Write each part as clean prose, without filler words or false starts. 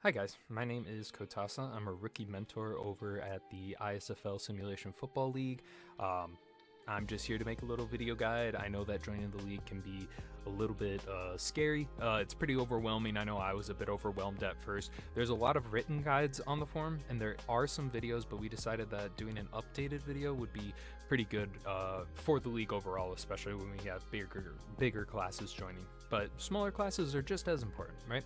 Hi guys, my name is Kotasa. I'm a rookie mentor over at the ISFL Simulation Football League. I'm just here to make a little video guide. I know that joining the league can be a little bit scary. It's pretty overwhelming. I know I was a bit overwhelmed at first. There's a lot of written guides on the forum, and there are some videos, but we decided that doing an updated video would be pretty good for the league overall, especially when we have bigger classes joining. But smaller classes are just as important, right?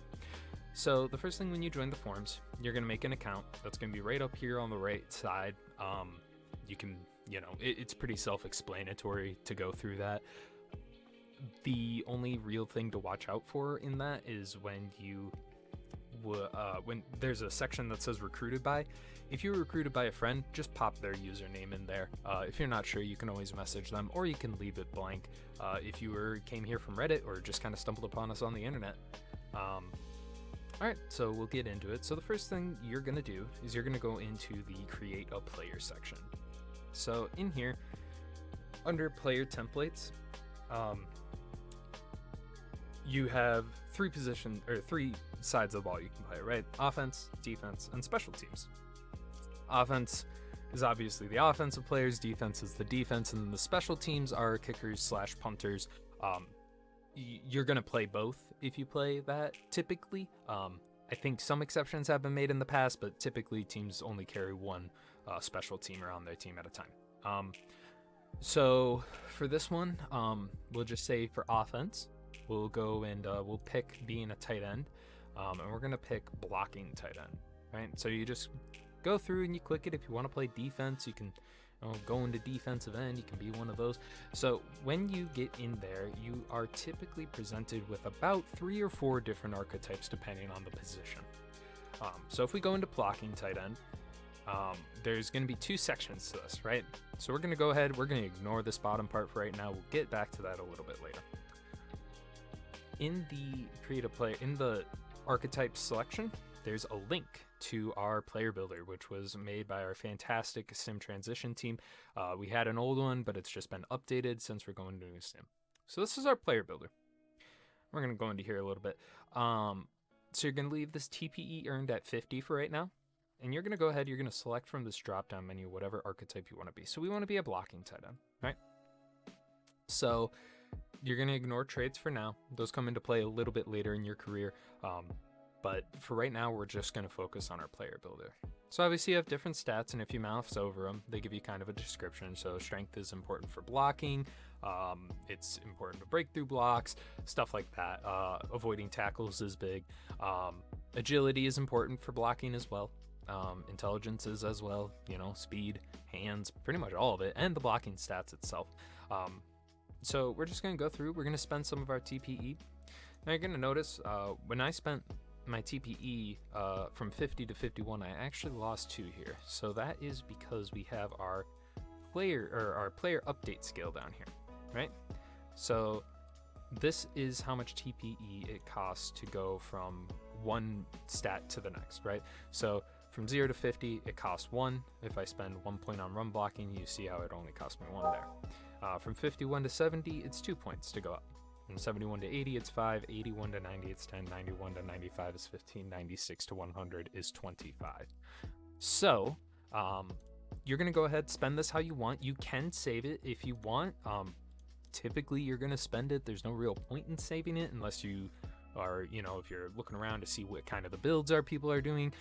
So the first thing when you join the forums, you're going to make an account. That's going to be right up here on the right side. You can, it's pretty self-explanatory to go through that. The only real thing to watch out for in that is when there's a section that says recruited by. If you're recruited by a friend, just pop their username in there. If you're not sure, you can always message them, or you can leave it blank. If you came here from Reddit or just kind of stumbled upon us on the internet. Alright, so we'll get into it. So the first thing you're going to do is you're going to go into the create a player section. So in here, under player templates, you have three sides of the ball you can play, right? Offense, defense, and special teams. Offense is obviously the offensive players, defense is the defense, and then the special teams are kickers / punters. You're going to play both if you play that typically. I think some exceptions have been made in the past, but typically teams only carry one special teamer on their team at a time. So for this one, we'll just say for offense, we'll go and we'll pick being a tight end, and we're going to pick blocking tight end, right? So you just go through and you click it. If you want to play defense, you can go into defensive end, you can be one of those. So when you get in there, you are typically presented with about 3 or 4 different archetypes depending on the position. So if we go into blocking tight end, there's going to be 2 sections to this, right? So we're going to go ahead, we're going to ignore this bottom part for right now. We'll get back to that a little bit later. In the create a player, in the archetype selection, there's a link to our player builder, which was made by our fantastic sim transition team. We had an old one, but it's just been updated since we're going to new sim. So this is our player builder. We're going to go into here a little bit. So you're going to leave this TPE earned at 50 for right now. And you're going to go ahead, you're going to select from this drop-down menu whatever archetype you want to be. So we want to be a blocking tight end, right? So you're going to ignore traits for now. Those come into play a little bit later in your career. But for right now, we're just going to focus on our player builder. So obviously you have different stats, and if you mouse over them, they give you kind of a description. So strength is important for blocking. It's important to break through blocks, stuff like that. Avoiding tackles is big. Agility is important for blocking as well. Intelligence is as well, speed, hands, pretty much all of it, and the blocking stats itself. So we're just going to go through. We're going to spend some of our TPE. Now you're going to notice when I spent my TPE from 50 to 51, I actually lost 2 here. So that is because we have our player update scale down here, right? So this is how much TPE it costs to go from one stat to the next, right? So from 0 to 50, it costs 1. If I spend 1 point on run blocking, you see how it only cost me 1 there. From 51 to 70, it's 2 points to go up. From 71 to 80, it's 5. 81 to 90, it's 10. 91 to 95 is 15. 96 to 100 is 25. So you're going to go ahead, spend this how you want. You can save it if you want. Typically, you're going to spend it. There's no real point in saving it unless you are, if you're looking around to see what kind of the builds people are doing.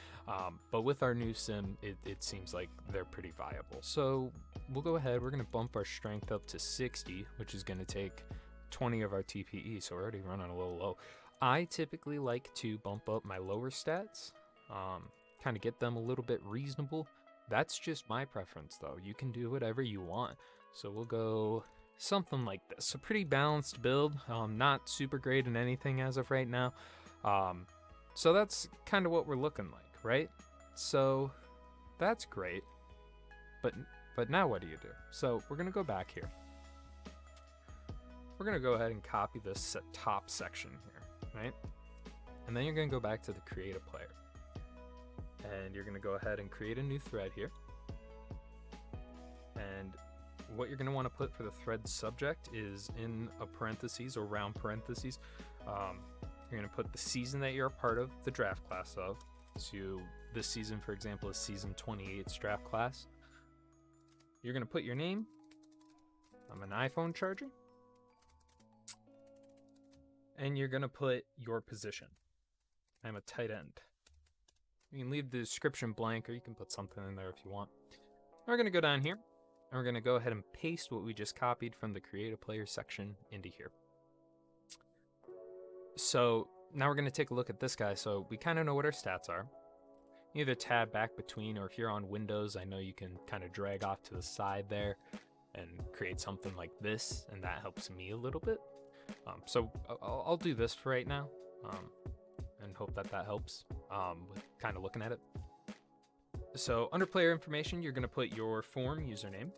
But with our new sim, it seems like they're pretty viable. So we'll go ahead. We're going to bump our strength up to 60, which is going to take 20 of our TPE, so we're already running a little low. I typically like to bump up my lower stats, kind of get them a little bit reasonable. That's just my preference, though. You can do whatever you want. So we'll go something like this. A pretty balanced build, not super great in anything as of right now. So that's kind of what we're looking like, right? So that's great. But now what do you do? So we're going to go back here. We're going to go ahead and copy this top section here, right? And then you're going to go back to the create a player. And you're going to go ahead and create a new thread here. And what you're going to want to put for the thread subject is in a parentheses or round parentheses. You're going to put the season that you're a part of, the draft class of. So this season, for example, is season 28's draft class. You're going to put your name. I'm an iPhone charger. And you're going to put your position. I'm a tight end. You can leave the description blank, or you can put something in there if you want. We're going to go down here, and we're going to go ahead and paste what we just copied from the Create a Player section into here. So now we're going to take a look at this guy. So we kind of know what our stats are. Either tab back between, or if you're on Windows, I know you can kind of drag off to the side there and create something like this, and that helps me a little bit. So I'll do this for right now, and hope that helps with kind of looking at it. So under player information, you're going to put your form username,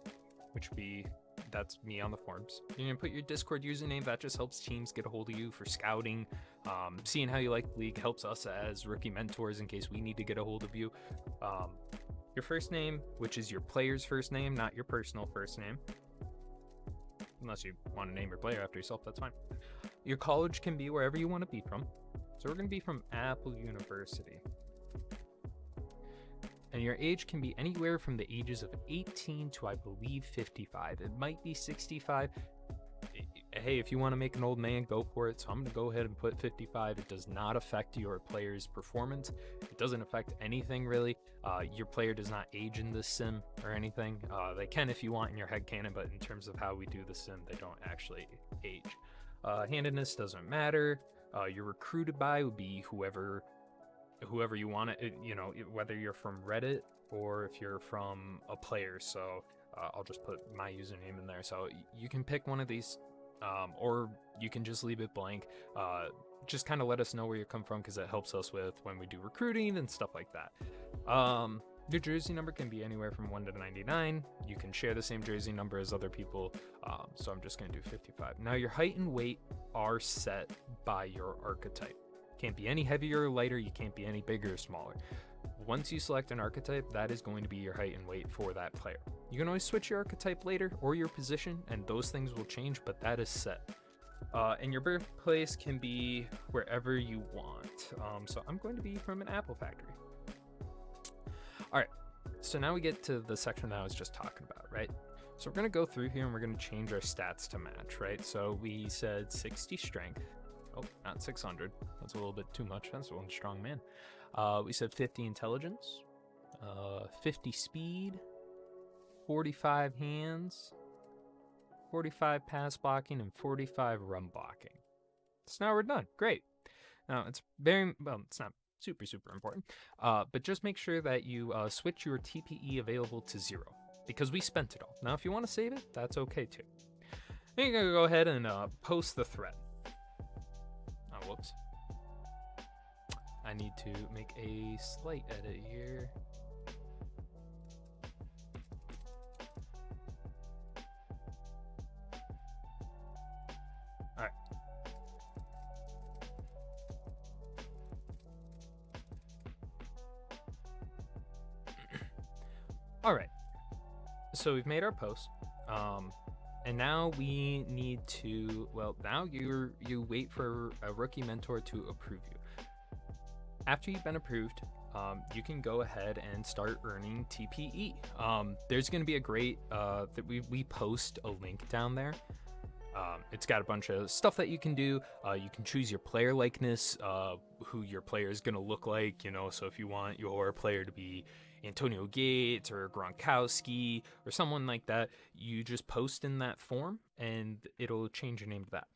which would be, that's me on the forms. You're going to put your Discord username. That just helps teams get a hold of you for scouting. Seeing how you like the league helps us as rookie mentors in case we need to get a hold of you. Your first name, which is your player's first name, not your personal first name. Unless you want to name your player after yourself, that's fine. Your college can be wherever you want to be from. So we're going to be from Apple University. And your age can be anywhere from the ages of 18 to, I believe, 55. It might be 65. Hey, if you want to make an old man, go for it. So I'm going to go ahead and put 55. It does not affect your player's performance. It doesn't affect anything, really. Your player does not age in this sim or anything. They can if you want in your headcanon, but in terms of how we do the sim, they don't actually age. Handedness doesn't matter. You're recruited by would be whoever you want it, whether you're from Reddit or if you're from a player. So I'll just put my username in there. So you can pick one of these, or you can just leave it blank. Just kind of let us know where you come from, because it helps us with when we do recruiting and stuff like that. Your jersey number can be anywhere from 1 to 99. You can share the same jersey number as other people. So I'm just going to do 55. Now your height and weight are set by your archetype. Can't be any heavier or lighter. You can't be any bigger or smaller. Once you select an archetype, that is going to be your height and weight for that player. You can always switch your archetype later or your position, and those things will change, but that is set. And your birthplace can be wherever you want. So I'm going to be from an apple factory. All right, so now we get to the section that I was just talking about, right? So we're going to go through here and we're going to change our stats to match, right? So we said 60 strength. Oh, not 600. That's a little bit too much. That's one strong man. We said 50 intelligence, 50 speed, 45 hands, 45 pass blocking, and 45 run blocking. So now we're done. Great. Now it's it's not super important, but just make sure that you switch your TPE available to 0, because we spent it all. Now if you want to save it, that's okay too. Then you're gonna go ahead and post the thread. Oh, whoops. I need to make a slight edit here. All right. All right. So we've made our post. And now we need to, now you wait for a rookie mentor to approve you. After you've been approved, you can go ahead and start earning TPE. There's going to be a great, that we post a link down there. It's got a bunch of stuff that you can do. You can choose your player likeness, who your player is going to look like, so if you want your player to be Antonio Gates or Gronkowski or someone like that, you just post in that form and it'll change your name to that.